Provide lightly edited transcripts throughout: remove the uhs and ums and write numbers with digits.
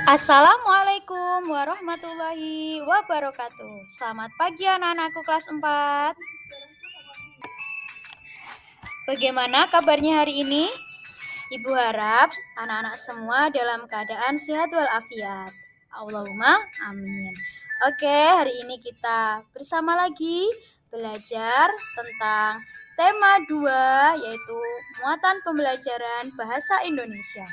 Assalamualaikum warahmatullahi wabarakatuh. Selamat pagi anak-anakku kelas 4. Bagaimana kabarnya hari ini? Ibu harap anak-anak semua dalam keadaan sehat walafiat. Allahumma amin. Oke, hari ini kita bersama lagi belajar tentang tema 2, yaitu muatan pembelajaran bahasa Indonesia.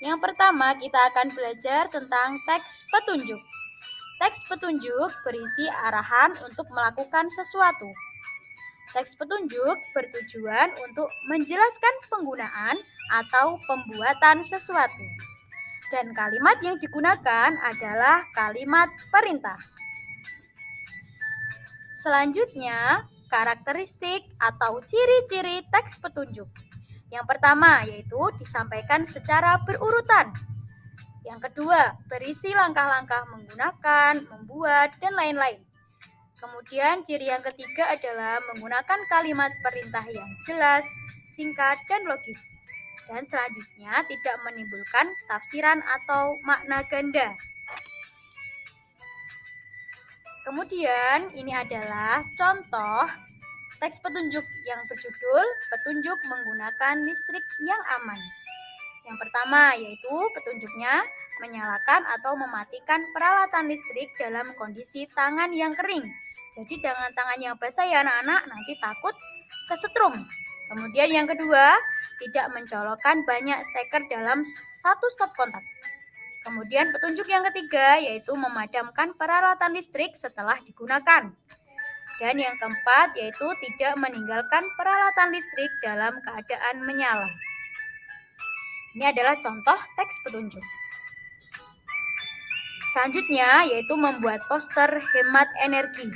Yang pertama, kita akan belajar tentang teks petunjuk. Teks petunjuk berisi arahan untuk melakukan sesuatu. Teks petunjuk bertujuan untuk menjelaskan penggunaan atau pembuatan sesuatu. Dan kalimat yang digunakan adalah kalimat perintah. Selanjutnya, karakteristik atau ciri-ciri teks petunjuk. Yang pertama yaitu disampaikan secara berurutan. Yang kedua, berisi langkah-langkah menggunakan, membuat, dan lain-lain. Kemudian ciri yang ketiga adalah menggunakan kalimat perintah yang jelas, singkat, dan logis. Dan selanjutnya tidak menimbulkan tafsiran atau makna ganda. Kemudian ini adalah contoh teks petunjuk yang berjudul Petunjuk Menggunakan Listrik yang Aman. Yang pertama yaitu petunjuknya menyalakan atau mematikan peralatan listrik dalam kondisi tangan yang kering. Jadi dengan tangan yang basah ya anak-anak, nanti takut kesetrum. Kemudian yang kedua, tidak mencolokkan banyak steker dalam satu stop kontak. Kemudian petunjuk yang ketiga yaitu memadamkan peralatan listrik setelah digunakan. Dan yang keempat yaitu tidak meninggalkan peralatan listrik dalam keadaan menyala. Ini adalah contoh teks petunjuk. Selanjutnya yaitu membuat poster hemat energi.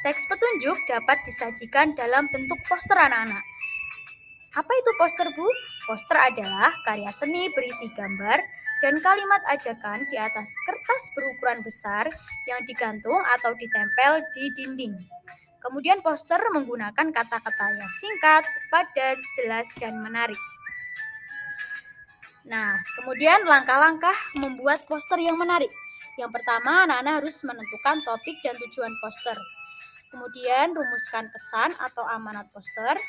Teks petunjuk dapat disajikan dalam bentuk poster anak-anak. Apa itu poster, Bu? Poster adalah karya seni berisi gambar dan kalimat ajakan di atas kertas berukuran besar yang digantung atau ditempel di dinding. Kemudian poster menggunakan kata-kata yang singkat, padat, jelas, dan menarik. Nah, kemudian langkah-langkah membuat poster yang menarik. Yang pertama, anak-anak harus menentukan topik dan tujuan poster. Kemudian, rumuskan pesan atau amanat poster.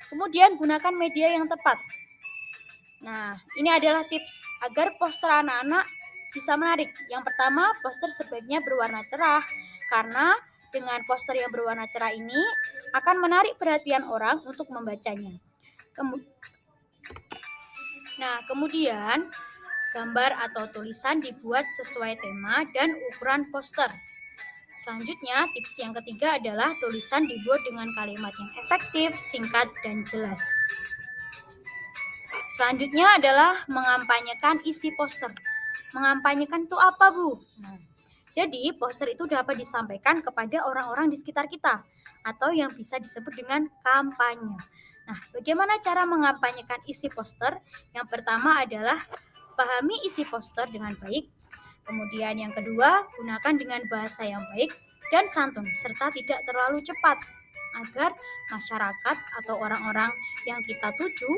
Kemudian, gunakan media yang tepat. Nah, ini adalah tips agar poster anak-anak bisa menarik. Yang pertama, poster sebaiknya berwarna cerah, karena dengan poster yang berwarna cerah ini akan menarik perhatian orang untuk membacanya. Kemudian gambar atau tulisan dibuat sesuai tema dan ukuran poster. Selanjutnya, tips yang ketiga adalah tulisan dibuat dengan kalimat yang efektif, singkat, dan jelas. Selanjutnya adalah mengampanyekan isi poster. Mengampanyekan itu apa, Bu? Jadi, poster itu dapat disampaikan kepada orang-orang di sekitar kita atau yang bisa disebut dengan kampanye. Nah, bagaimana cara mengampanyekan isi poster? Yang pertama adalah pahami isi poster dengan baik. Kemudian yang kedua, gunakan dengan bahasa yang baik dan santun serta tidak terlalu cepat agar masyarakat atau orang-orang yang kita tuju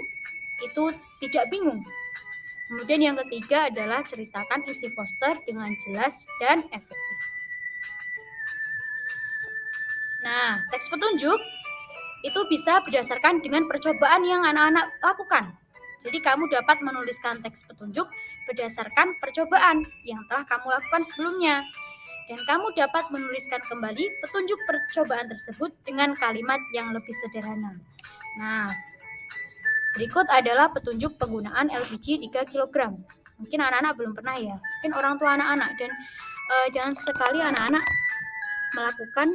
itu tidak bingung. Kemudian yang ketiga adalah ceritakan isi poster dengan jelas dan efektif. Nah, teks petunjuk itu bisa berdasarkan dengan percobaan yang anak-anak lakukan. Jadi kamu dapat menuliskan teks petunjuk berdasarkan percobaan yang telah kamu lakukan sebelumnya. Dan kamu dapat menuliskan kembali petunjuk percobaan tersebut dengan kalimat yang lebih sederhana. Nah, berikut adalah petunjuk penggunaan LPG 3 kg. Mungkin anak-anak belum pernah ya, mungkin orang tua anak-anak. Dan jangan sekali anak-anak melakukan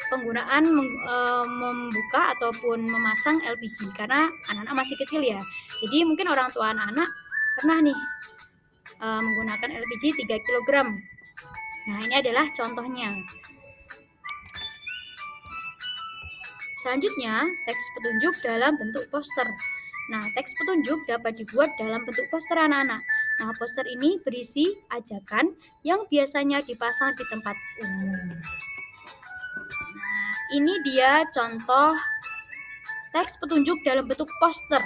penggunaan membuka ataupun memasang LPG karena anak-anak masih kecil ya. Jadi mungkin orang tua anak-anak pernah nih menggunakan LPG 3 kg. Nah, ini adalah contohnya. Selanjutnya, teks petunjuk dalam bentuk poster. Nah, teks petunjuk dapat dibuat dalam bentuk poster anak-anak. Nah, poster ini berisi ajakan yang biasanya dipasang di tempat umum. Ini dia contoh teks petunjuk dalam bentuk poster.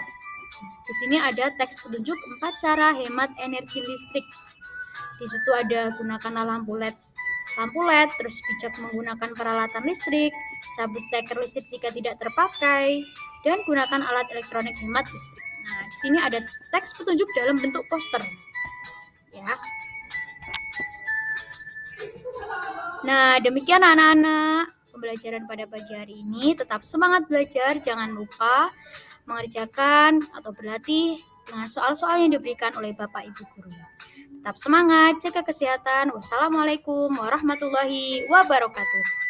Di sini ada teks petunjuk 4 cara hemat energi listrik. Di situ ada gunakanlah lampu LED, terus bijak menggunakan peralatan listrik, cabut steker listrik jika tidak terpakai, dan gunakan alat elektronik hemat listrik. Nah, di sini ada teks petunjuk dalam bentuk poster. Ya. Nah, demikian anak-anak pembelajaran pada pagi hari ini. Tetap semangat belajar, jangan lupa mengerjakan atau berlatih dengan soal-soal yang diberikan oleh Bapak Ibu guru. Tetap semangat, jaga kesehatan. Wassalamualaikum warahmatullahi wabarakatuh.